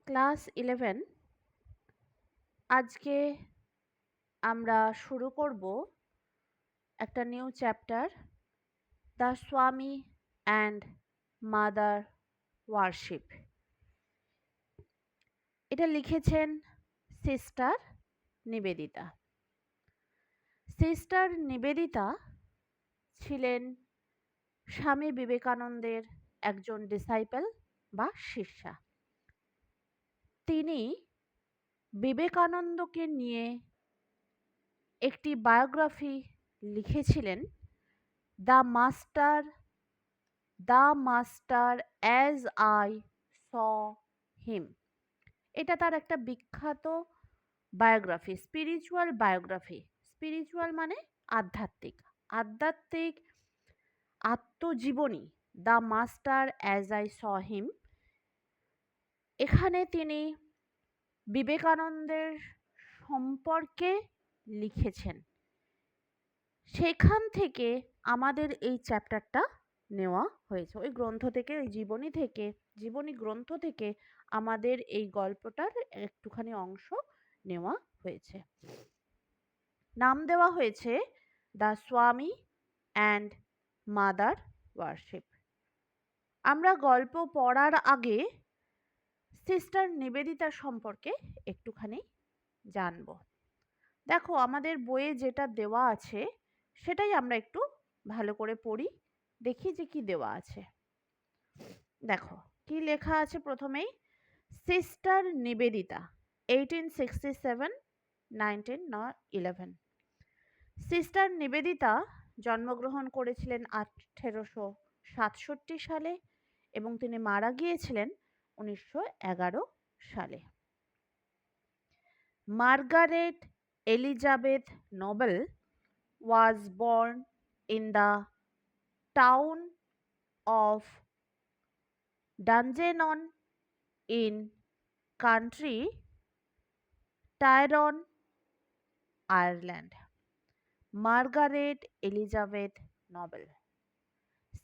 Class 11 আজকে আমরা শুরু করব একটা নিউ চ্যাপ্টার দ্য স্বামী অ্যান্ড মাদার ওয়ারশিপ। এটা লিখেছেন সিস্টার নিবেদিতা। সিস্টার নিবেদিতা ছিলেন স্বামী বিবেকানন্দের একজন ডিসাইপল বা শিষ্যা। তিনি বিবেকানন্দকে নিয়ে একটি বায়োগ্রাফি লিখেছিলেন, the master as I saw him. এটা তার একটা বিখ্যাত বায়োগ্রাফি, স্পিরিচুয়াল বায়োগ্রাফি। স্পিরিচুয়াল মানে আধ্যাত্মিক, আধ্যাত্মিক আত্মজীবনী, the master as I saw him. এখানে তিনি বিবেকানন্দের সম্পর্কে লিখেছেন। সেখান থেকে আমাদের এই চ্যাপ্টারটা নেওয়া হয়েছে, ওই গ্রন্থ থেকে, ওই জীবনী গ্রন্থ থেকে আমাদের এই গল্পটার একটুখানি অংশ নেওয়া হয়েছে। নাম দেওয়া হয়েছে দ্য স্বামী অ্যান্ড মাদার ওয়ারশিপ। আমরা গল্প পড়ার আগে সিস্টার নিবেদিতা সম্পর্কে একটুখানি জানব। দেখো, আমাদের বইয়ে যেটা দেওয়া আছে সেটাই আমরা একটু ভালো করে পড়ি, দেখি যে কি দেওয়া আছে। দেখো কি লেখা আছে প্রথমেই, সিস্টার নিবেদিতা 1867 1911। সিস্টার নিবেদিতা জন্মগ্রহণ করেছিলেন 1867 সালে এবং তিনি মারা গিয়েছিলেন 1911 সালে। Margaret Elizabeth Nobel was born in the town of Dungannon in County Tyrone, Ireland. Margaret Elizabeth Nobel,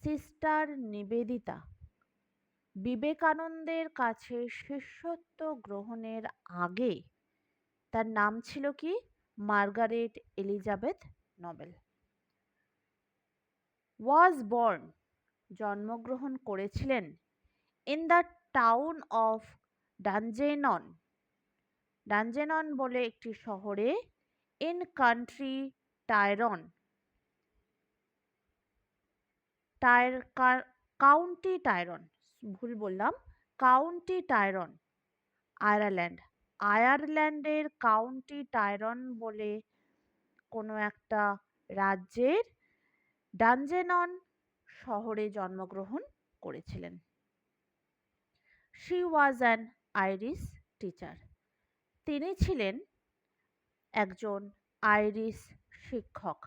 sister Nivedita বিবেকানন্দের কাছে শিষ্যত্ব গ্রহণের আগে তার নাম ছিল কি? Margaret Elizabeth Nobel. Was born জন্মগ্রহণ করেছিলেন ইন দ্য টাউন অফ ডানজেনন, ডানজেনন বলে একটি শহরে, ইন কান্ট্রি টাইরন, কাউন্টি টাইরন, ভুল বললাম, কাউন্টি টাইরন, আয়ারল্যান্ড। আয়ারল্যান্ডের কাউন্টি টাইরন বলে কোনো একটা রাজ্যের ডানজেনন শহরে জন্মগ্রহণ করেছিলেন। She was an Irish teacher. তিনি ছিলেন একজন আইরিশ শিক্ষক।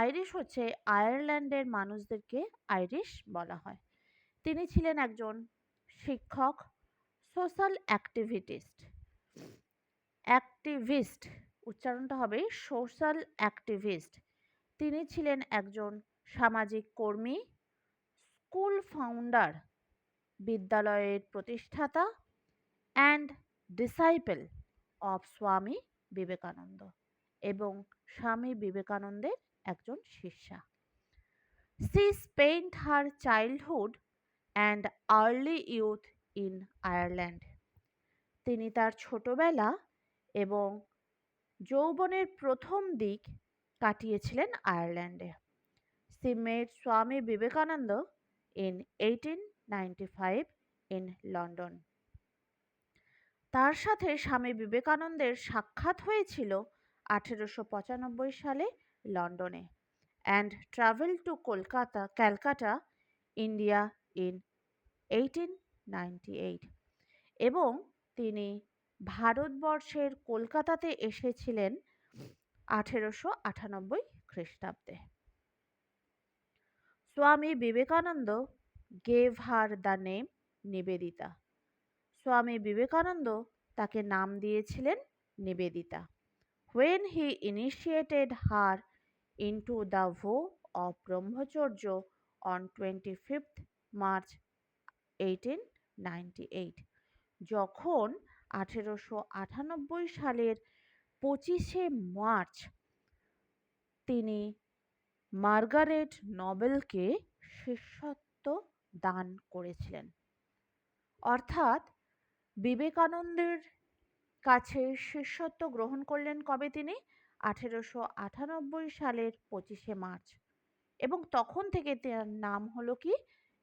আইরিশ হচ্ছে আয়ারল্যান্ডের মানুষদেরকে আইরিশ বলা হয়। তিনি ছিলেন একজন শিক্ষক, সোশ্যাল অ্যাক্টিভিস্ট, উচ্চারণটা হবে সোশ্যাল অ্যাক্টিভিস্ট। তিনি ছিলেন একজন সামাজিক কর্মী, স্কুল ফাউন্ডার, বিদ্যালয়ের প্রতিষ্ঠাতা, and disciple of Swami Vivekananda, এবং স্বামী বিবেকানন্দের একজন শিষ্যা। She spent her childhood and early youth in Ireland. তিনি তার ছোটবেলা এবং যৌবনের প্রথম দিক কাটিয়েছিলেন আয়ারল্যান্ডে। She met Swami Vivekananda in 1895 in London. তার সাথে স্বামী বিবেকানন্দের সাক্ষাৎ হয়েছিল 1895 সালে লন্ডনে, and traveled to Calcutta, India in 1898, এবং তিনি ভারতবর্ষের কলকাতাতে এসেছিলেন 1898 খ্রিস্টাব্দে। Swami Vivekananda gave her the name Nivedita. Swami Vivekananda তাকে নাম দিয়েছিলেন Nivedita. When he initiated her into the vow of Brahmacharya on 25th March 1898, যখন 1898 সালের 25শে মার্চ তিনি মার্গারেট নোবেলকে শিষ্যত্ব দান করেছিলেন। অর্থাৎ বিবেকানন্দের কাছে শিষ্যত্ব গ্রহণ করলেন কবে তিনি? 1898 সালের 25শে মার্চ। এবং তখন থেকে তার নাম হলো কি?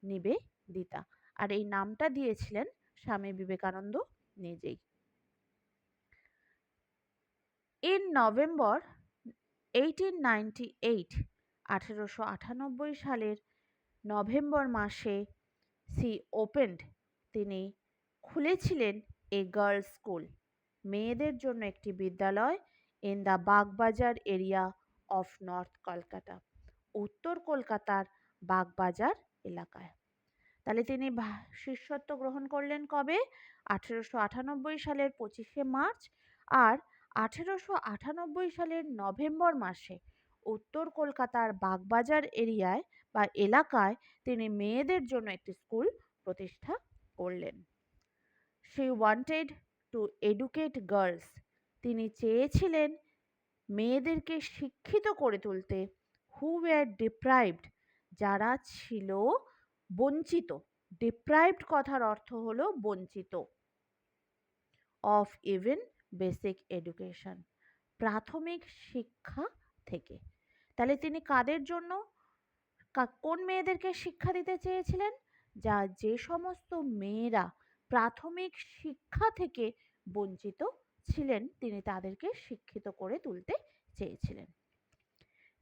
নিবেদিতা। আর এই নামটা দিয়েছিলেন স্বামী বিবেকানন্দ নিজেই। In November 1898, 1898 সালের নভেম্বর মাসে তিনি খুলেছিলেন এ গার্লস স্কুল, মেয়েদের জন্য একটি বিদ্যালয়, in the Bagbazar area of north Kolkata, উত্তর কলকাতার বাগবাজার এলাকায়। তাহলে তিনি শিষ্যত্ব গ্রহণ করলেন কবে? 1898 সালের 25শে মার্চ। আর 1898 সালের নভেম্বর মাসে উত্তর কলকাতার বাগবাজার এরিয়ায় বা এলাকায় তিনি মেয়েদের জন্য একটি স্কুল প্রতিষ্ঠা করলেন। She wanted to educate girls. তিনি চেয়েছিলেন মেয়েদেরকে শিক্ষিত করে তুলতে, who were deprived, যারা ছিল বঞ্চিত। ডিপ্রাইভড কথার অর্থ হলো বঞ্চিত। অফ ইভেন বেসিক এডুকেশন, প্রাথমিক শিক্ষা থেকে। তাহলে তিনি কাদের জন্য, কোন মেয়েদেরকে শিক্ষা দিতে চেয়েছিলেন? যে সমস্ত মেয়েরা প্রাথমিক শিক্ষা থেকে বঞ্চিত ছিলেন, তিনি তাদেরকে শিক্ষিত করে তুলতে চেয়েছিলেন।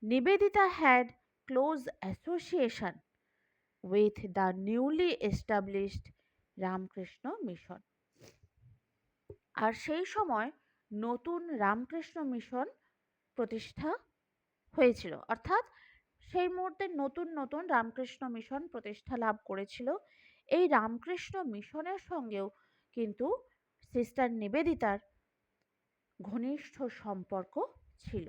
Nivedita had close association with the newly established Ramakrishna mission. আর সেই সময় নতুন রামকৃষ্ণ মিশন প্রতিষ্ঠা হয়েছিল, অর্থাৎ সেই মুহূর্তে নতুন নতুন রামকৃষ্ণ মিশন প্রতিষ্ঠা লাভ করেছিল। এই রামকৃষ্ণ মিশনের সঙ্গেও কিন্তু সিস্টার নিবেদিতার ঘনিষ্ঠ সম্পর্ক ছিল।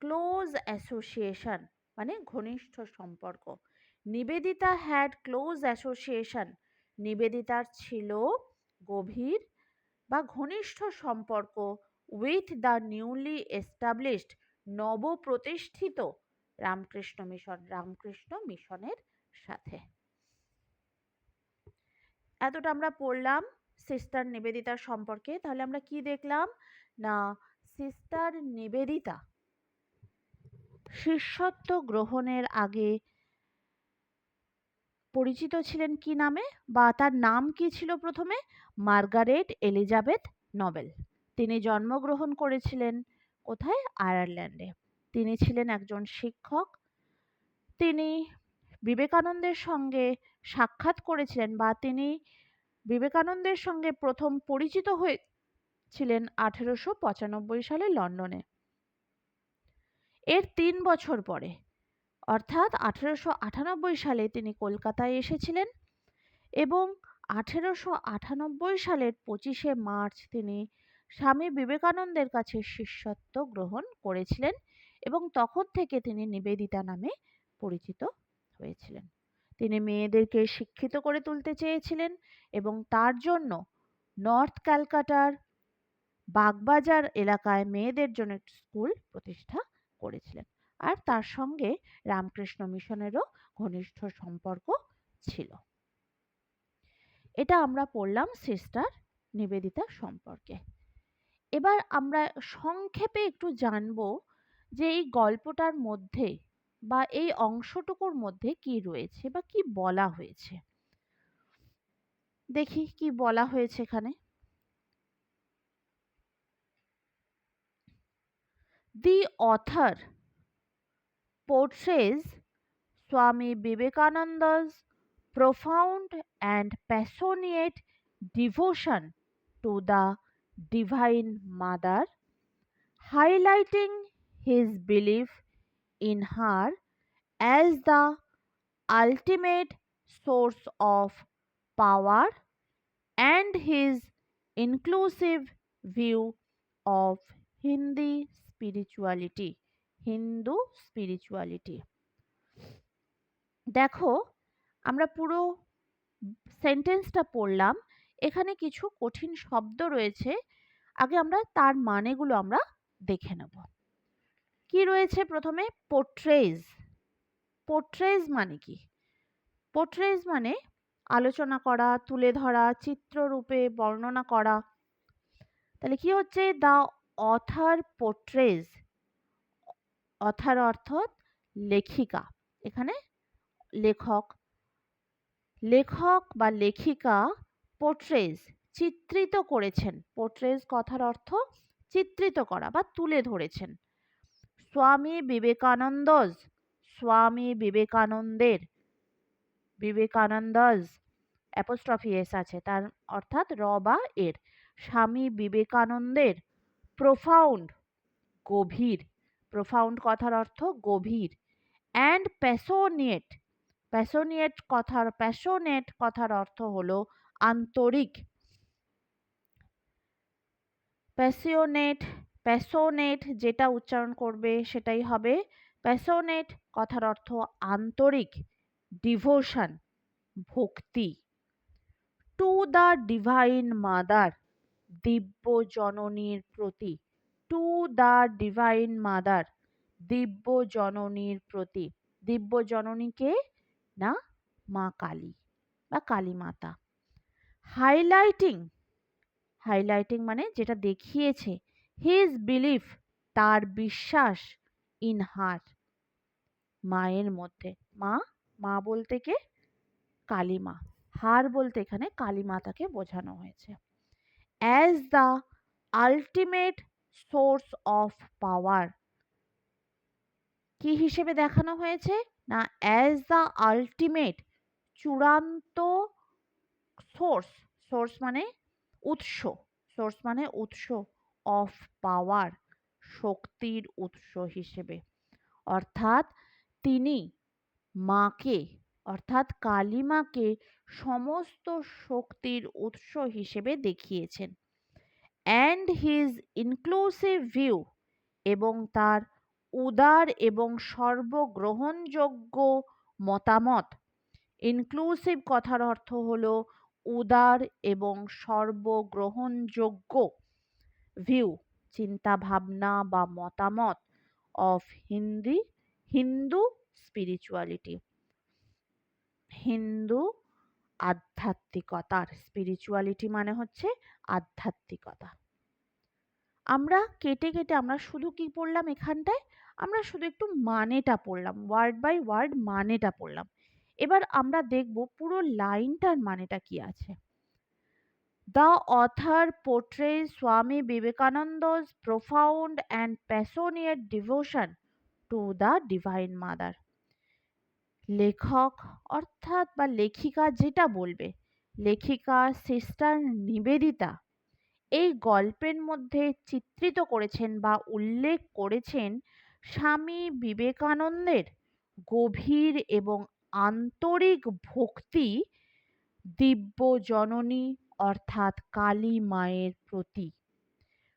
ক্লোজ অ্যাসোসিয়েশন মানে ঘনিষ্ঠ সম্পর্ক। নিবেদিতা হ্যাড ক্লোজ অ্যাসোসিয়েশন, নিবেদিতার ছিল গভীর বা ঘনিষ্ঠ সম্পর্ক উইথ দ্য নিউলি এস্টাবলিশড, নবপ্রতিষ্ঠিত রামকৃষ্ণ মিশন, রামকৃষ্ণ মিশনের সাথে। এতটা আমরা পড়লাম সিস্টার নিবেদিতার সম্পর্কে। তাহলে আমরা কি দেখলাম না, সিস্টার নিবেদিতা শিষ্যত্ব গ্রহণের আগে পরিচিত ছিলেন কি নামে, বা তার নাম কি ছিল প্রথমে? Margaret Elizabeth Nobel. তিনি জন্মগ্রহণ করেছিলেন কোথায়? আয়ারল্যান্ডে। তিনি ছিলেন একজন শিক্ষক। তিনি বিবেকানন্দের সঙ্গে সাক্ষাৎ করেছিলেন, বা তিনি বিবেকানন্দের সঙ্গে প্রথম পরিচিত হয়েছিলেন 1895 সালে লন্ডনে। এর 3 বছর পরে অর্থাৎ 1898 সালে তিনি কলকাতায় এসেছিলেন এবং 1898 সালের 25শে মার্চ তিনি স্বামী বিবেকানন্দের কাছে শিষ্যত্ব গ্রহণ করেছিলেন এবং তখন থেকে তিনি নিবেদিতা নামে পরিচিত হয়েছিলেন। তিনি মেয়েদেরকে শিক্ষিত করে তুলতে চেয়েছিলেন এবং তার জন্য নর্থ ক্যালকাটার বাগবাজার এলাকায় মেয়েদের জন্য একটি স্কুল প্রতিষ্ঠা করেছিলেন। আর তার সঙ্গে রামকৃষ্ণ মিশনেরও ঘনিষ্ঠ সম্পর্ক ছিল। এটা আমরা পড়লাম সিস্টার নিবেদিতা সম্পর্কে। এবার আমরা সংক্ষেপে একটু জানবো যে এই গল্পটার মধ্যে বা এই অংশটুকুর মধ্যে কি রয়েছে বা কি বলা হয়েছে। দেখি কি বলা হয়েছে এখানে। The author portrays Swami Vivekananda's profound and passionate devotion to the Divine Mother, highlighting his belief in her as the ultimate source of power and his inclusive view of Hindu spirituality. Hindu spirituality. দেখো আমরা পুরো সেন্টেন্সটা পড়লাম, এখানে কিছু কঠিন শব্দ রয়েছে, আগে আমরা তার মানেগুলো আমরা দেখে নেব। কি রয়েছে প্রথমে? পোর্ট্রেজ। পোর্ট্রেজ মানে কি? পোর্ট্রেজ মানে আলোচনা করা, তুলে ধরা, চিত্ররূপে বর্ণনা করা। তাহলে কি হচ্ছে? The author পোর্ট্রেজ। অথার অর্থাৎ লেখিকা, এখানে লেখক। লেখক বা লেখিকা পোর্ট্রেজ চিত্রিত করেছেন। পোর্ট্রেজ কথার অর্থ চিত্রিত করা বা তুলে ধরেছেন। স্বামী বিবেকানন্দজ, স্বামী বিবেকানন্দের, বিবেকানন্দজ অ্যাপোস্ট্রফি এস আছে, তার অর্থাৎ র বা এর। স্বামী বিবেকানন্দের প্রোফাউন্ড, গভীর। প্রোফাউন্ড কথার অর্থ গভীর। অ্যান্ড প্যাশনেট, প্যাশনেট কথার অর্থ হলো আন্তরিক। প্যাশনেট, প্যাশনেট যেটা উচ্চারণ করবে সেটাই হবে প্যাশনেট কথার অর্থ আন্তরিক। ডিভোশন, ভক্তি। টু দ্য ডিভাইন মাদার, দিব্য জননীর প্রতি। টু দ্য ডিভাইন মাদার, দিব্য জননীর প্রতি। দিব্য জননীকে না, মা কালী বা কালী মাতা। হাইলাইটিং, হাইলাইটিং মানে যেটা দেখিয়েছে। হিজ বিলিফ, তার বিশ্বাস। ইন হার, মায়ের মধ্যে। মা, মা বলতে কে? কালী মা। হার বলতে এখানে কালী মাতাকে বোঝানো হয়েছে। As the ultimate source of power, কি হিসেবে দেখানো হয়েছে? না, অ্যাজ দ্য আল্টিমেট, চূড়ান্ত। সোর্স, সোর্স মানে উৎস, সোর্স মানে উৎস। অফ পাওয়ার, শক্তির উৎস হিসেবে। অর্থাৎ তিনি মাকে, অর্থাৎ কালী মাকে সমস্ত শক্তির উৎস হিসেবে দেখিয়েছেন। অ্যান্ড হিজ ইনক্লুসিভ ভিউ, এবং তার উদার এবং সর্বগ্রহণযোগ্য মতামত। ইনক্লুসিভ কথার অর্থ হলো উদার এবং সর্বগ্রহণযোগ্য। ভিউ, চিন্তা ভাবনা বা মতামত। অফ হিন্দু স্পিরিচুয়ালিটি, হিন্দু আধ্যাত্মিকতার। স্পিরিচুয়ালিটি মানে হচ্ছে আধ্যাত্মিকতা। আমরা কেটে কেটে আমরা শুধু কি পড়লাম এখানটায়? আমরা শুধু একটু মানেটা পড়লাম, ওয়ার্ড বাই ওয়ার্ড মানেটা পড়লাম। এবার আমরা দেখব পুরো লাইনটার মানেটা কি আছে। The author portrays Swami Vivekananda's profound and passionate devotion to the Divine Mother. লেখক অর্থাৎ বা লেখিকা যেটা বলবে, লেখিকা সিস্টার নিবেদিতা এই গল্পের মধ্যে চিত্রিত করেছেন বা উল্লেখ করেছেন স্বামী বিবেকানন্দের গভীর এবং আন্তরিক ভক্তি দিব্য জননী অর্থাৎ কালী মায়ের প্রতি।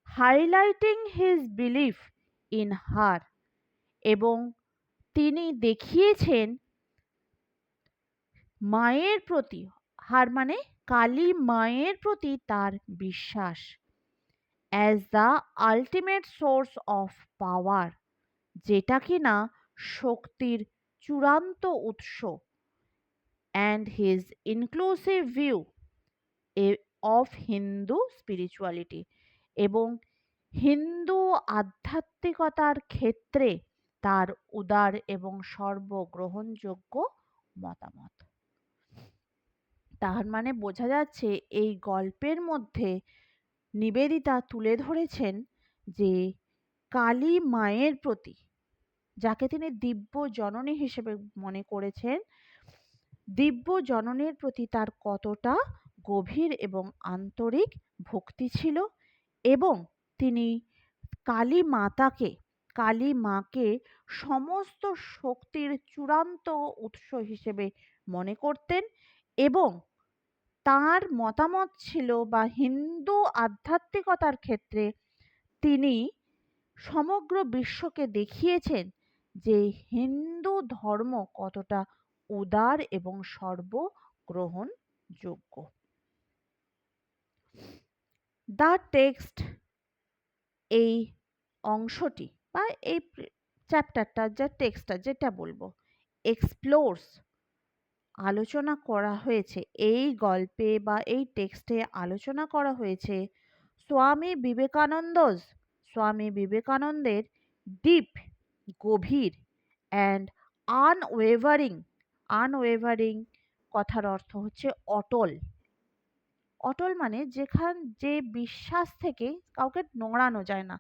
Highlighting his belief in her, এবং তিনি দেখিয়েছেন মায়ের প্রতি, হার মানে কালী মায়ের প্রতি তার বিশ্বাস। As the ultimate source of power, যেটা কিনা শক্তির চূড়ান্ত উৎস। And his inclusive view of Hindu spirituality, এবং হিন্দু আধ্যাত্মিকতার ক্ষেত্রে তার উদার এবং সর্বগ্রহণযোগ্য মতামত। তার মানে বোঝা যাচ্ছে এই গল্পের মধ্যে নিবেদিতা তুলে ধরেছেন যে কালী মায়ের প্রতি, যাকে তিনি দিব্য জননী হিসেবে মনে করেছেন, দিব্য জননীর প্রতি তার কতটা গভীর এবং আন্তরিক ভক্তি ছিল, এবং তিনি কালী মাতাকে, কালী মাকে সমস্ত শক্তির চূড়ান্ত উৎস হিসেবে মনে করতেন, এবং তার মতামত ছিল বা হিন্দু আধ্যাত্মিকতার ক্ষেত্রে তিনি সমগ্র বিশ্বকে দেখিয়েছেন যে হিন্দু ধর্ম কতটা উদার এবং সর্বগ্রহণযোগ্য। দ্য টেক্সট, এই অংশটি বা এই চ্যাপ্টারটা, যা টেক্সটটা যেটা বলবো, এক্সপ্লোরস, আলোচনা করা হয়েছে, এই গল্পে বা এই টেক্সটে আলোচনা করা হয়েছে স্বামী বিবেকানন্দের ডিপ, গভীর, অ্যান্ড আনওয়েভারিং, আনওয়েভারিং কথার অর্থ হচ্ছে অটল। অটল মানে যে বিশ্বাস থেকে কাউকে নড়ানো যায় না।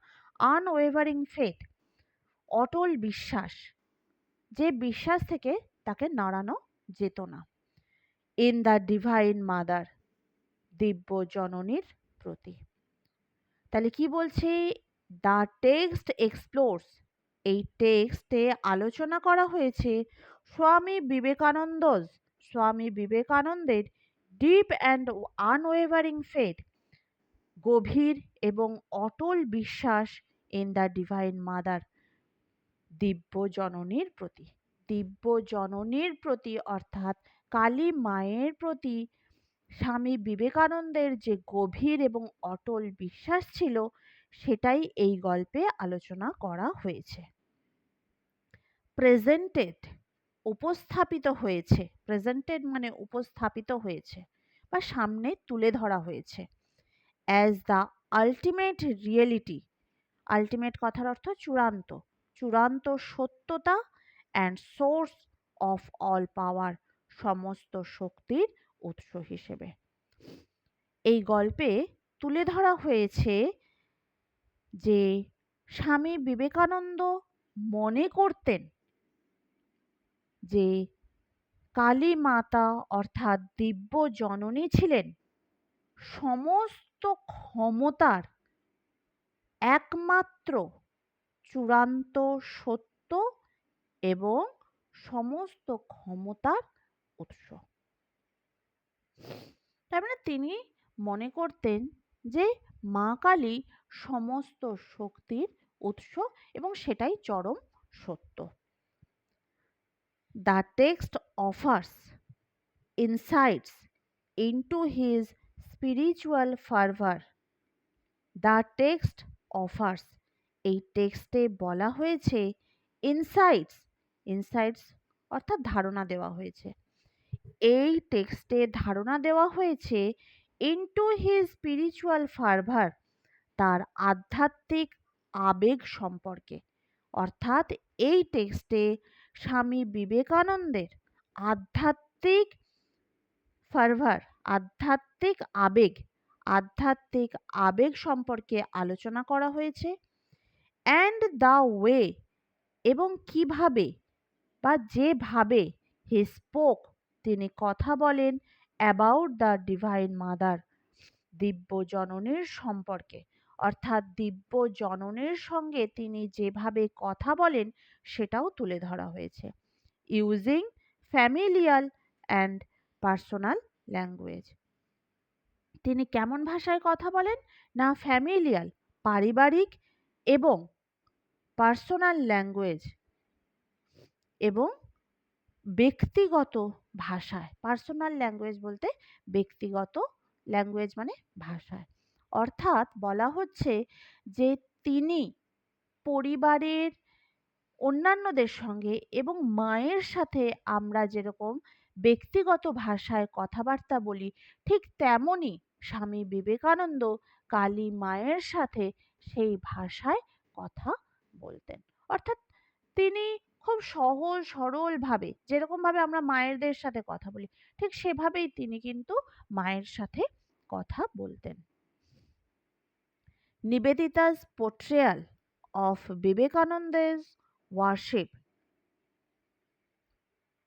আনওয়েভারিং ফেথ, অটল বিশ্বাস, যে বিশ্বাস থেকে তাকে নাড়ানো যেত না। ইন দ্য ডিভাইন মাদার, দিব্য জননীর প্রতি। তাহলে কি বলছে? দ্য টেক্সট এক্সপ্লোরস, এই টেক্সটে আলোচনা করা হয়েছে স্বামী বিবেকানন্দের ডিপ অ্যান্ড আনওয়েভারিং ফেথ, গভীর এবং অটল বিশ্বাস, ইন দ্য ডিভাইন মাদার, দিব্য জননীর প্রতি। দিব্য জননীর প্রতি অর্থাৎ কালী মায়ের প্রতি স্বামী বিবেকানন্দের যে গভীর এবং অটল বিশ্বাস ছিল, সেটাই এই গল্পে আলোচনা করা হয়েছে। প্রেজেন্টেড, উপস্থাপিত হয়েছে, প্রেজেন্টেড মানে উপস্থাপিত হয়েছে বা সামনে তুলে ধরা হয়েছে। As the ultimate reality, ultimate কথার অর্থ চূড়ান্ত, চূড়ান্ত সত্যতা, অ্যান্ড সোর্স অফ অল পাওয়ার, সমস্ত শক্তির উৎস হিসেবে। এই গল্পে তুলে ধরা হয়েছে যে স্বামী বিবেকানন্দ মনে করতেন যে কালী মাতা অর্থাৎ দিব্য জননী ছিলেন সমস্ত ক্ষমতার একমাত্র চূড়ান্ত সত্য এবং সমস্ত ক্ষমতার উৎস। তার মানে তিনি মনে করতেন যে মা কালী সমস্ত শক্তির উৎস এবং সেটাই চরম সত্য। The text offers insights into his spiritual ফার্ভার। The text offers, এই টেক্সটে বলা হয়েছে ইনসাইটস, ইনসাইটস অর্থাৎ ধারণা দেওয়া হয়েছে, এই টেক্সটে ধারণা দেওয়া হয়েছে ইনটু হিজ স্পিরিচুয়াল ফার্ভার, তার আধ্যাত্মিক আবেগ সম্পর্কে। অর্থাৎ এই টেক্সটে স্বামী বিবেকানন্দের আধ্যাত্মিক ফার্ভার, আধ্যাত্মিক আবেগ, আধ্যাত্মিক আবেগ সম্পর্কে আলোচনা করা হয়েছে। অ্যান্ড দ্য ওয়ে, এবং কিভাবে বা যেভাবে হি স্পোক, তিনি কথা বলেন অ্যাবাউট দ্য ডিভাইন মাদার, দিব্য জননীর সম্পর্কে। অর্থাৎ দিব্য জননীর সঙ্গে তিনি যেভাবে কথা বলেন সেটাও তুলে ধরা হয়েছে। Using familial and personal language, তিনি কেমন ভাষায় কথা বলেন? না ফ্যামিলিয়াল, পারিবারিক, এবং পার্সোনাল ল্যাঙ্গুয়েজ, এবং ব্যক্তিগত ভাষায়। পার্সোনাল ল্যাঙ্গুয়েজ বলতে ব্যক্তিগত, ল্যাঙ্গুয়েজ মানে ভাষায়। অর্থাৎ বলা হচ্ছে যে তিনি পরিবারের অন্যান্যদের সঙ্গে এবং মায়ের সাথে আমরা যেরকম ব্যক্তিগত ভাষায় কথাবার্তা বলি, ঠিক তেমনই স্বামী বিবেকানন্দ কালী মায়ের সাথে সেই ভাষায় কথা বলতেন। অর্থাৎ তিনি খুব সহজ সরলভাবে, যেরকমভাবে আমরা মায়েদের সাথে কথা বলি, ঠিক সেভাবেই তিনি কিন্তু মায়ের সাথে কথা বলতেন। নিবেদিতা's portrayal of Vivekananda's worship,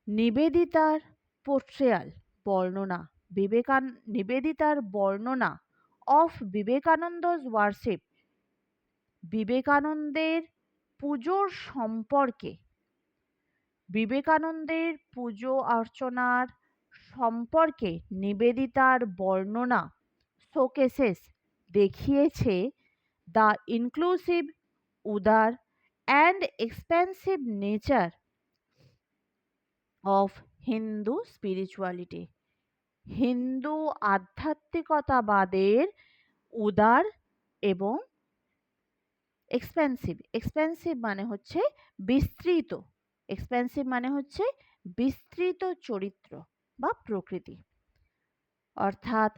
নিবেদিতার portrayal, বর্ণনা, নিবেদিতার বর্ণনা অফ বিবেকানন্দ's ওয়ার্শিপ, বিবেকানন্দের পুজোর সম্পর্কে, বিবেকানন্দের পুজো অর্চনার সম্পর্কে নিবেদিতার বর্ণনা শোকেসেস, দেখিয়েছে দ্য ইনক্লুসিভ, উদার and expansive nature of Hindu spirituality, Hindu আধ্যাত্মিকতাবাদের উদার এবং এক্সপেন্সিভ। এক্সপেন্সিভ মানে হচ্ছে বিস্তৃত, এক্সপেন্সিভ মানে হচ্ছে বিস্তৃত চরিত্র বা প্রকৃতি। অর্থাৎ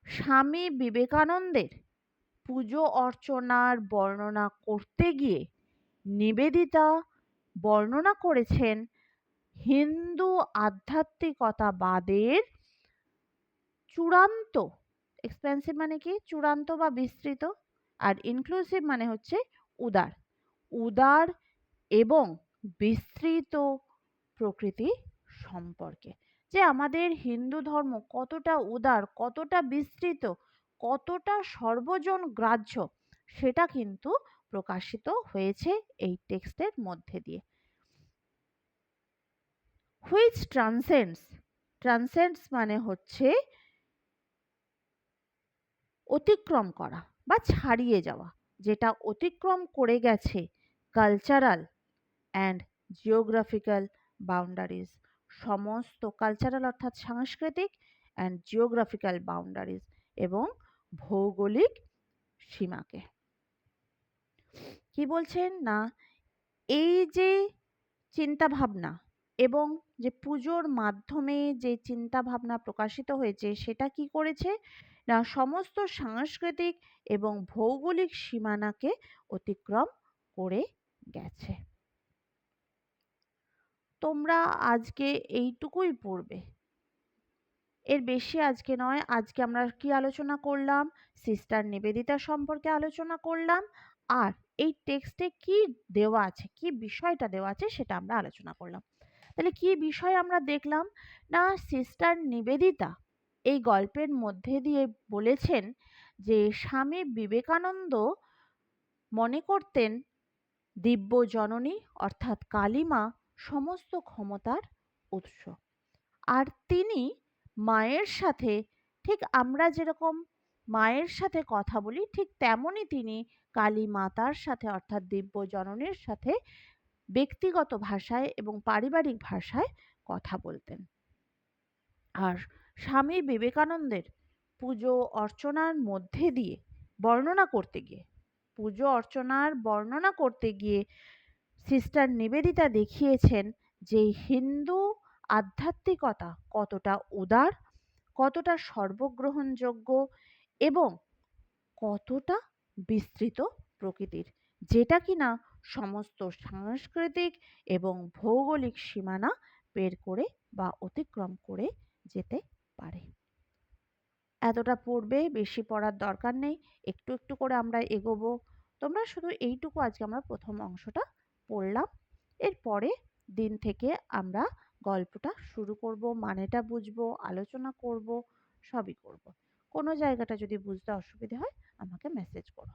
স্বামী বিবেকানন্দের পুজো অর্চনার বর্ণনা করতে গিয়ে নিবেদিতা বর্ণনা করেছেন হিন্দু আধ্যাত্মিকতাবাদের চূড়ান্ত। এক্সপেন্সিভ মানে কি? চূড়ান্ত বা বিস্তৃত। আর ইনক্লুসিভ মানে হচ্ছে উদার, উদার এবং বিস্তৃত প্রকৃতি সম্পর্কে। যে আমাদের হিন্দু ধর্ম কতটা উদার, কতটা বিস্তৃত, কতটা সর্বজন গ্রাহ্য, সেটা কিন্তু প্রকাশিত হয়েছে এই টেক্সটের মধ্যে দিয়ে। হুইচ ট্রান্সেন্ডস, ট্রান্সেন্ডস মানে হচ্ছে অতিক্রম করা বা ছাড়িয়ে যাওয়া, যেটা অতিক্রম করে গেছে কালচারাল অ্যান্ড জিওগ্রাফিক্যাল বাউন্ডারিজ। সমস্ত কালচারাল অর্থাৎ সাংস্কৃতিক অ্যান্ড জিওগ্রাফিক্যাল বাউন্ডারিজ এবং ভৌগোলিক সীমাকে। কি বলছেন না, এই যে চিন্তা ভাবনা এবং যে পুজোর মাধ্যমে যে চিন্তা ভাবনা প্রকাশিত হয়েছে, সেটা কি করেছে না সমস্ত সাংস্কৃতিক এবং ভৌগোলিক সীমানাকে অতিক্রম করে গেছে। তোমরা আজকে এইটুকুই পড়বে, এর বেশি আজকে নয়। আজকে আমরা কি আলোচনা করলাম? সিস্টার নিবেদিতা সম্পর্কে আলোচনা করলাম, আর এই টেক্সটে কি দেওয়া আছে, কি বিষয়টা দেওয়া আছে সেটা আমরা আলোচনা করলাম। তাহলে কি বিষয় আমরা দেখলাম না, সিস্টার নিবেদিতা এই গল্পের মধ্যে দিয়ে বলেছেন যে স্বামী বিবেকানন্দ মনে করতেন দিব্য জননী অর্থাৎ কালী মা সমস্ত ক্ষমতার উৎস। আর তিনি মায়ের সাথে, ঠিক আমরা যেরকম মায়ের সাথে কথা বলি ঠিক তেমনই তিনি কালী মাতার সাথে অর্থাৎ দিব্য জননীর সাথে ব্যক্তিগত ভাষায় এবং পারিবারিক ভাষায় কথা বলতেন। আর স্বামী বিবেকানন্দের পুজো অর্চনার মধ্যে দিয়ে বর্ণনা করতে গিয়ে, পুজো অর্চনার বর্ণনা করতে গিয়ে সিস্টার নিবেদিতা দেখিয়েছেন যে হিন্দু আধ্যাত্মিকতা কতটা উদার, কতটা সর্বগ্রহণযোগ্য এবং কতটা বিস্তৃত প্রকৃতির, যেটা কিনা সমস্ত সাংস্কৃতিক এবং ভৌগোলিক সীমানা বের করে বা অতিক্রম করে যেতে পারে। এতটা পড়বে, বেশি পড়ার দরকার নেই, একটু একটু করে আমরা এগোবো। তোমরা শুধু এইটুকু আজকে আমরা প্রথম অংশটা পড়লাম, এরপরে দিন থেকে আমরা গল্পটা শুরু করব, মানেটা বুঝবো, আলোচনা করব, সবই করব। কোনো জায়গাটা যদি বুঝতে অসুবিধে হয় আমাকে মেসেজ করো।